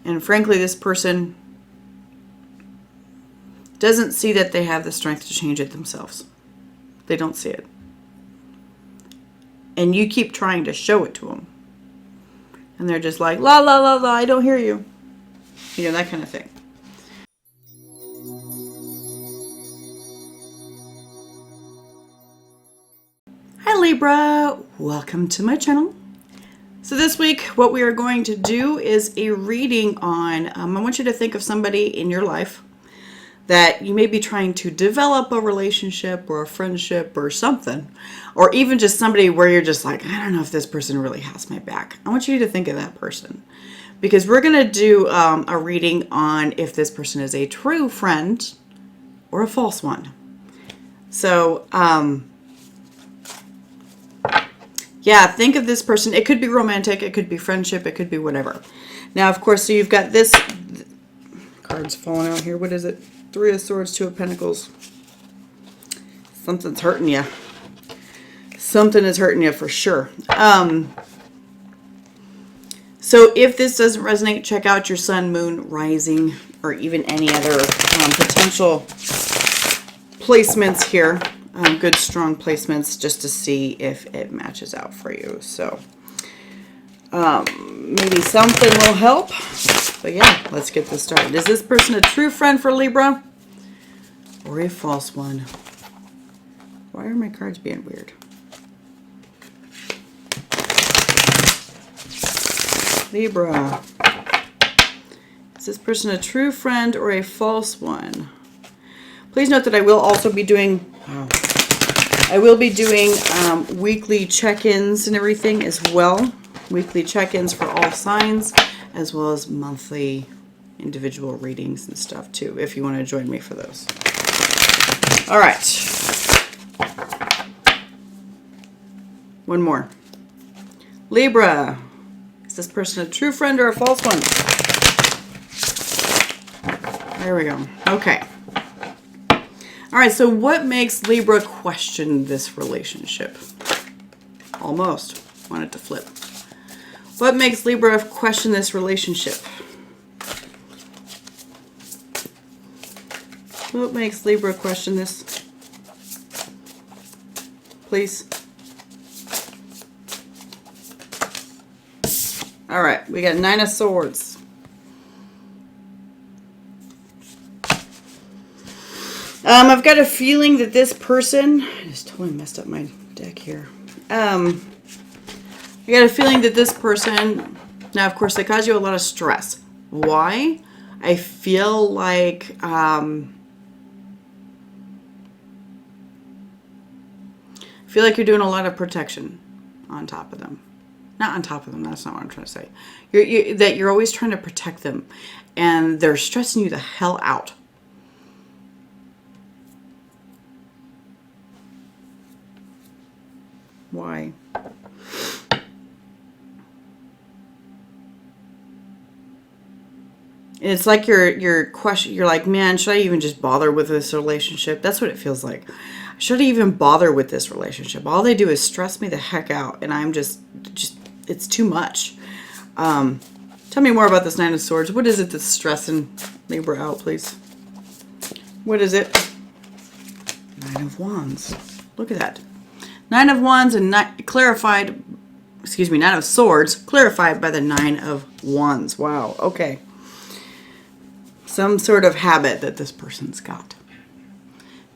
And frankly, this person doesn't see that they have the strength to change it themselves. They don't see it. And you keep trying to show it to them. And they're just like, la, la, la, la, I don't hear you. You know, that kind of thing. Hi Libra, welcome to my channel. So this week, what we are going to do is a reading on, I want you to think of somebody in your life that you may be trying to develop a relationship or a friendship or something, or even just somebody where you're just like, I don't know if this person really has my back. I want you to think of that person, because we're going to do a reading on if this person is a true friend or a false one. So, yeah, think of this person. It could be romantic, it could be friendship, it could be whatever. Now, of course, so you've got this, card's falling out here. What is it? 3 of Swords, 2 of Pentacles. Something's hurting you. Something is hurting you for sure. So if this doesn't resonate, check out your sun, moon, rising, or even any other potential placements here. Good, strong placements, just to see if it matches out for you. So maybe something will help. But yeah, let's get this started. Is this person a true friend for Libra or a false one? Why are my cards being weird? Libra. Is this person a true friend or a false one? Please note that I will also be doing, weekly check-ins and everything as well. Weekly check-ins for all signs, as well as monthly individual readings and stuff too, if you want to join me for those. All right. One more. Libra. Is this person a true friend or a false one? There we go. Okay. All right, so what makes Libra question this relationship? Almost. Want it to flip. What makes Libra question this relationship? What makes Libra question this? Please. All right, we got 9 of Swords. I've got a feeling that this person, I just totally messed up my deck here. I got a feeling that this person, now of course they cause you a lot of stress. Why? I feel like, you're doing a lot of protection on top of them. Not on top of them, that's not what I'm trying to say. That you're always trying to protect them, and they're stressing you the hell out. Why? It's like you're like, man, should I even just bother with this relationship? That's what it feels like. Should I even bother with this relationship? All they do is stress me the heck out, and I'm just it's too much. Tell me more about this 9 of Swords. What is it that's stressing Libra out, please? What is it? 9 of Wands. Look at that. 9 of Wands and 9 of Swords clarified by the 9 of Wands. Wow. Okay. Some sort of habit that this person's got.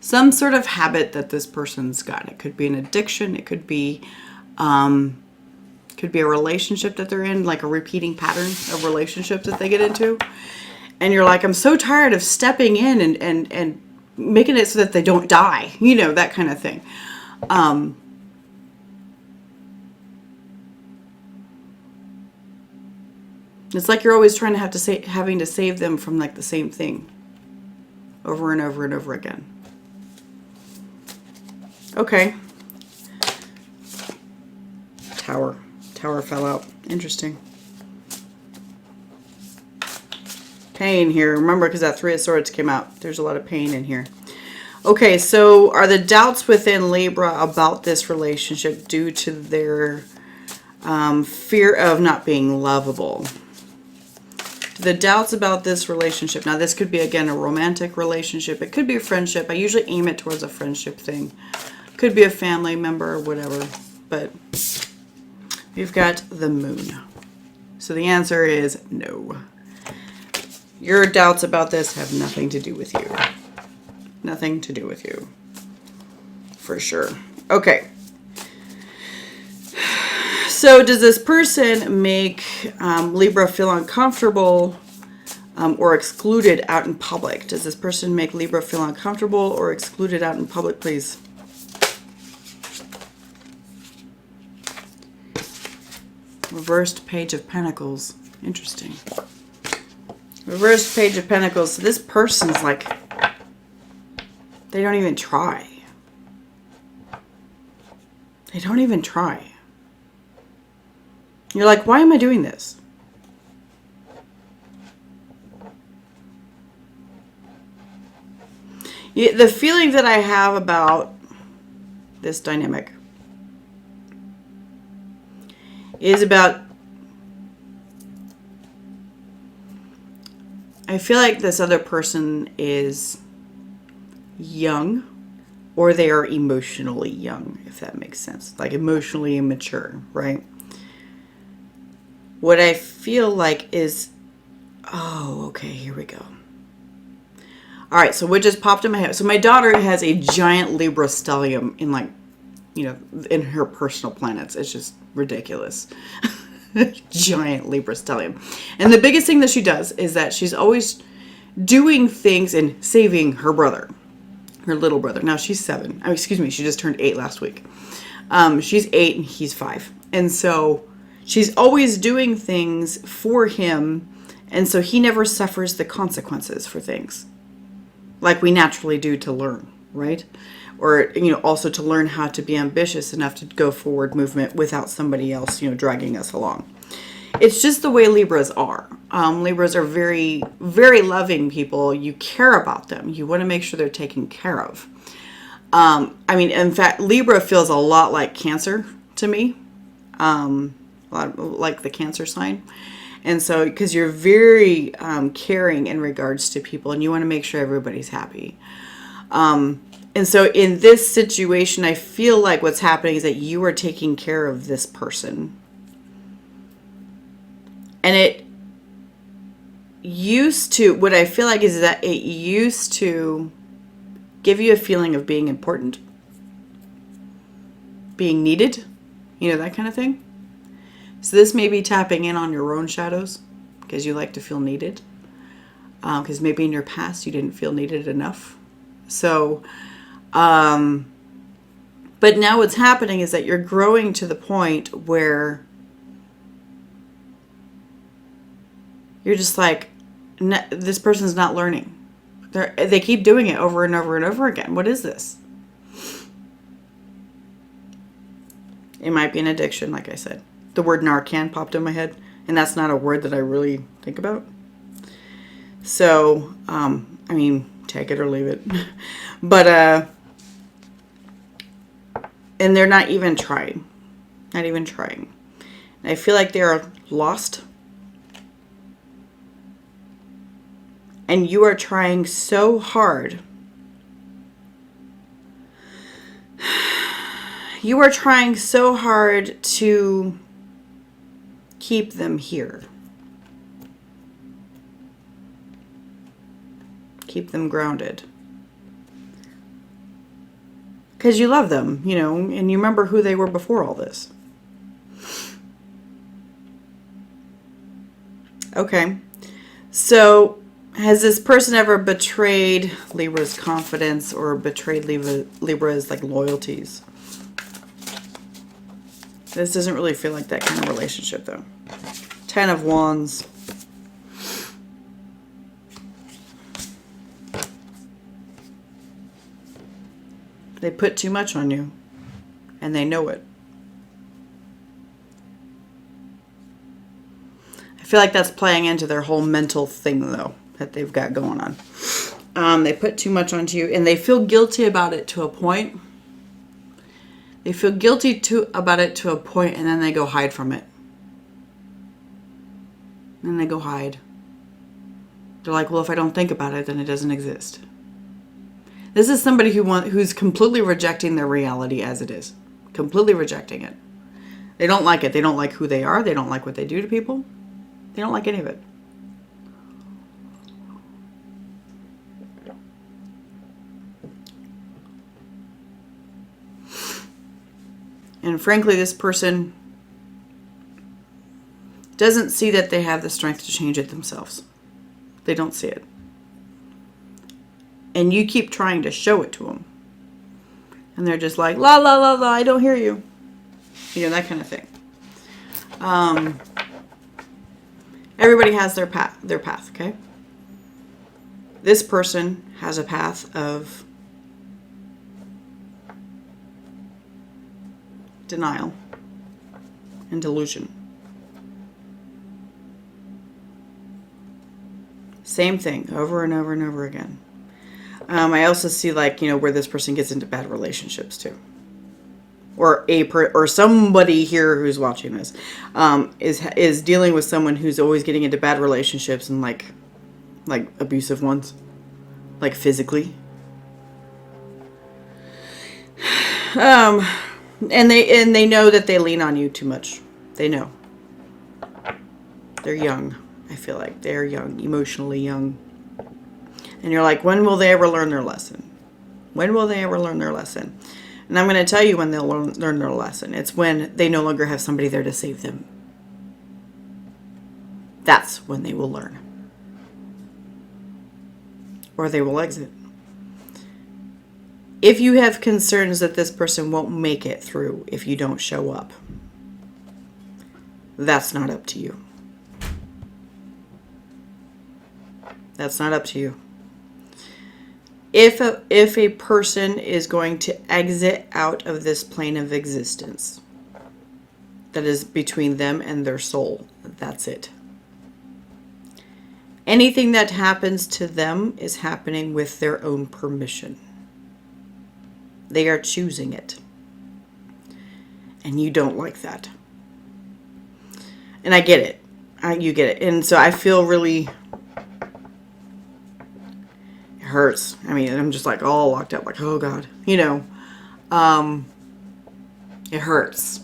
Some sort of habit that this person's got. It could be an addiction. It could be a relationship that they're in, like a repeating pattern of relationship that they get into. And you're like, I'm so tired of stepping in and making it so that they don't die. You know, that kind of thing. It's like you're always trying to having to save them from like the same thing over and over and over again. Okay. Tower fell out. Interesting. Pain here. Remember, because that 3 of Swords came out. There's a lot of pain in here. Okay, so are the doubts within Libra about this relationship due to their fear of not being lovable? The doubts about this relationship. Now, this could be, again, a romantic relationship. It could be a friendship. I usually aim it towards a friendship thing. Could be a family member or whatever. But we've got the moon. So the answer is no. Your doubts about this have nothing to do with you. Nothing to do with you. For sure. Okay. So does this person make Libra feel uncomfortable or excluded out in public? Does this person make Libra feel uncomfortable or excluded out in public, please? Reversed Page of Pentacles. Interesting. Reversed Page of Pentacles. So this person's like, they don't even try. They don't even try. You're like, why am I doing this? The feeling that I have about this dynamic is about, I feel like this other person is young, or they are emotionally young, if that makes sense. Like emotionally immature, right? What I feel like is, oh, okay, here we go. All right, so what just popped in my head. So my daughter has a giant Libra stellium in, like, you know, in her personal planets. It's just ridiculous. Giant Libra stellium. And the biggest thing that she does is that she's always doing things and saving her brother, her little brother. Now she's 7. Oh, excuse me, she just turned 8 last week. She's 8 and he's 5. And so she's always doing things for him, and so he never suffers the consequences for things like we naturally do to learn, right? Or, you know, also to learn how to be ambitious enough to go forward movement without somebody else, you know, dragging us along. It's just the way Libras are. Libras are very, very loving people. You care about them. You want to make sure they're taken care of. I mean, in fact, Libra feels a lot like Cancer to me. Like the Cancer sign. And so, because you're very caring in regards to people and you want to make sure everybody's happy. And so in this situation, I feel like what's happening is that you are taking care of this person. And it used to, what I feel like is that it used to give you a feeling of being important, being needed, you know, that kind of thing. So this may be tapping in on your own shadows because you like to feel needed. Because maybe in your past you didn't feel needed enough. So, but now what's happening is that you're growing to the point where you're just like, this person's not learning. They keep doing it over and over and over again. What is this? It might be an addiction, like I said. The word Narcan popped in my head, and that's not a word that I really think about. So, I mean, take it or leave it. But, and they're not even trying. Not even trying. I feel like they're lost. And you are trying so hard. You are trying so hard to keep them here. Keep them grounded. Because you love them, you know, and you remember who they were before all this. Okay. So, has this person ever betrayed Libra's confidence or betrayed Libra's like loyalties? This doesn't really feel like that kind of relationship though. 10 of Wands. They put too much on you and they know it. I feel like that's playing into their whole mental thing though that they've got going on. They put too much onto you and they feel guilty about it to a point. They feel guilty about it to a point and then they go hide from it. And they go hide. They're like, well, if I don't think about it, then it doesn't exist. This is somebody who's completely rejecting their reality as it is. Completely rejecting it. They don't like it. They don't like who they are. They don't like what they do to people. They don't like any of it. And frankly, this person doesn't see that they have the strength to change it themselves. They don't see it. And you keep trying to show it to them. And they're just like, la, la, la, la, I don't hear you. You know, that kind of thing. Everybody has their path, okay? This person has a path of denial and delusion. Same thing over and over and over again. I also see, like, you know, where this person gets into bad relationships too. Or somebody here who's watching this is dealing with someone who's always getting into bad relationships and like abusive ones, like physically. And they know that they lean on you too much. They know. They're young. I feel like they're young, emotionally young. And you're like, when will they ever learn their lesson? When will they ever learn their lesson? And I'm going to tell you when they'll learn their lesson. It's when they no longer have somebody there to save them. That's when they will learn. Or they will exit. If you have concerns that this person won't make it through if you don't show up, that's not up to you. That's not up to you. If a person is going to exit out of this plane of existence, that is between them and their soul, that's it. Anything that happens to them is happening with their own permission. They are choosing it. And you don't like that. And I get it. You get it. And so I feel really... it hurts. I mean, I'm just like all locked up. Like, oh God. You know. It hurts.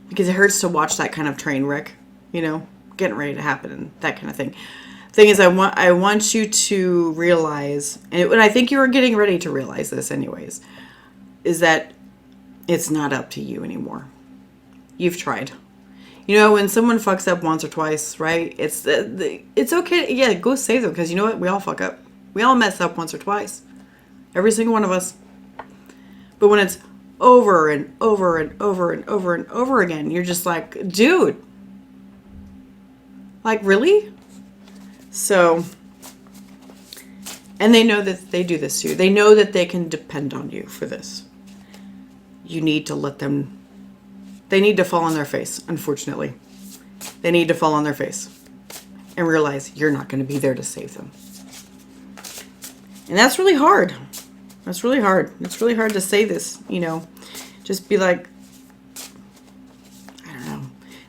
Because it hurts to watch that kind of train wreck. You know. Getting ready to happen and that kind of thing. Thing is, I want you to realize, and I think you were getting ready to realize this anyways, is that it's not up to you anymore. You've tried. You know, when someone fucks up once or twice, right? It's okay. Yeah, go save them, because you know what? We all fuck up. We all mess up once or twice. Every single one of us. But when it's over and over and over and over and over again, you're just like, dude. Like, really? So, and they know that they do this to you. They know that they can depend on you for this. You need to let them, they need to fall on their face, unfortunately. They need to fall on their face and realize you're not going to be there to save them. And that's really hard. That's really hard. It's really hard to say this, you know. Just be like, I don't know.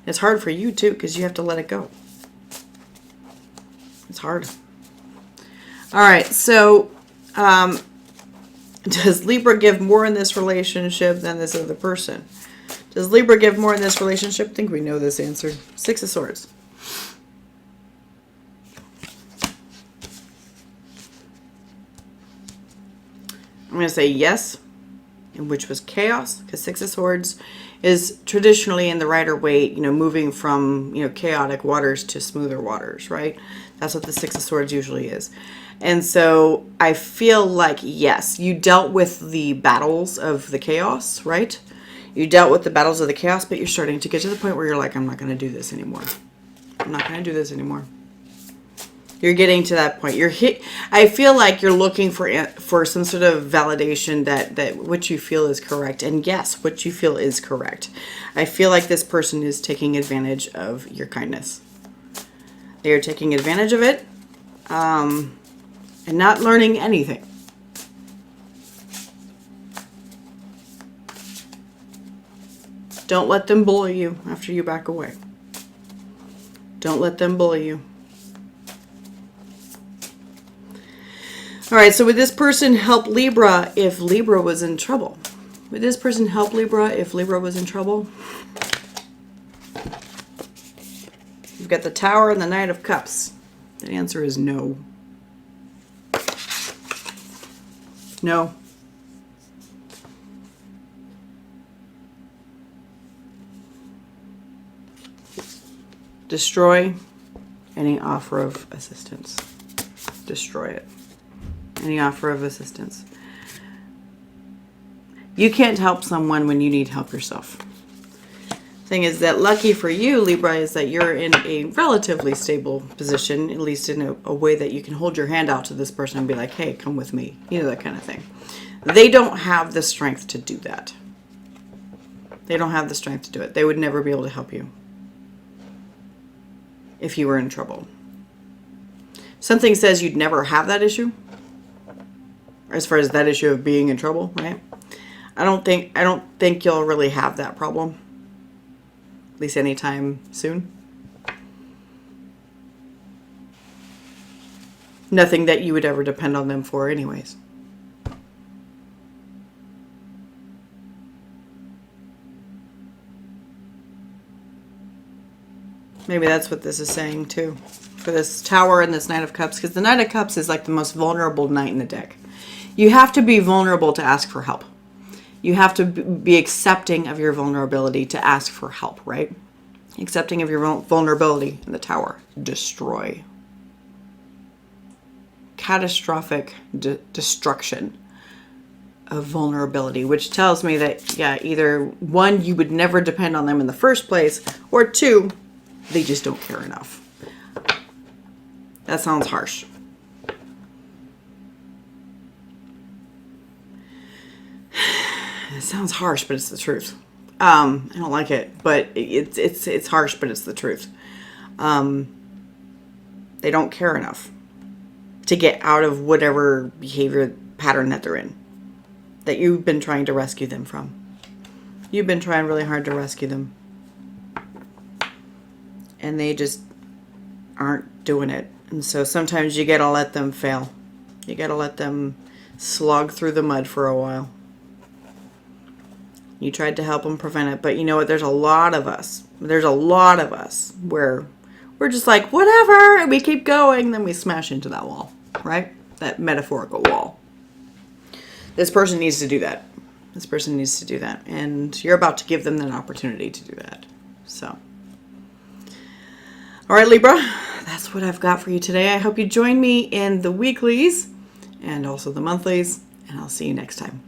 It's hard for you too, because you have to let it go. It's hard. All right, so does Libra give more in this relationship than this other person? Does Libra give more in this relationship? I think we know this answer. 6 of Swords. I'm going to say yes, and which was chaos, because 6 of Swords is traditionally in the Rider-Waite, you know, moving from, you know, chaotic waters to smoother waters, right? That's what the 6 of Swords usually is. And so I feel like, yes, you dealt with the battles of the chaos, right? You dealt with the battles of the chaos, but you're starting to get to the point where you're like, I'm not going to do this anymore. I'm not going to do this anymore. You're getting to that point. I feel like you're looking for some sort of validation that what you feel is correct. And yes, what you feel is correct. I feel like this person is taking advantage of your kindness. They are taking advantage of it and not learning anything. Don't let them bully you after you back away. Don't let them bully you. All right, so would this person help Libra if Libra was in trouble? Would this person help Libra if Libra was in trouble? You've got the Tower and the Knight of Cups. The answer is no. No. Destroy any offer of assistance. Destroy it. Any offer of assistance. You can't help someone when you need help yourself. Thing is that lucky for you, Libra, is that you're in a relatively stable position, at least in a way that you can hold your hand out to this person and be like, hey, come with me. You know, that kind of thing. They don't have the strength to do that. They don't have the strength to do it. They would never be able to help you if you were in trouble. Something says you'd never have that issue, as far as that issue of being in trouble, right? I don't think you'll really have that problem, at least anytime soon. Nothing that you would ever depend on them for anyways. Maybe that's what this is saying too, for this Tower and this Knight of Cups, because the Knight of Cups is like the most vulnerable knight in the deck. You have to be vulnerable to ask for help. You have to be accepting of your vulnerability to ask for help, right? Accepting of your vulnerability in the Tower. Destroy. Catastrophic destruction of vulnerability, which tells me that, yeah, either one, you would never depend on them in the first place, or two, they just don't care enough. That sounds harsh. It sounds harsh, but it's the truth. I don't like it, but it's harsh, but it's the truth. They don't care enough to get out of whatever behavior pattern that they're in, that you've been trying to rescue them from. You've been trying really hard to rescue them, and they just aren't doing it. And so sometimes you gotta let them fail. You gotta let them slog through the mud for a while. You tried to help them prevent it, but you know what? There's a lot of us. There's a lot of us where we're just like, whatever, and we keep going, then we smash into that wall, right? That metaphorical wall. This person needs to do that. This person needs to do that. And you're about to give them an opportunity to do that. So, all right, Libra, that's what I've got for you today. I hope you join me in the weeklies and also the monthlies, and I'll see you next time.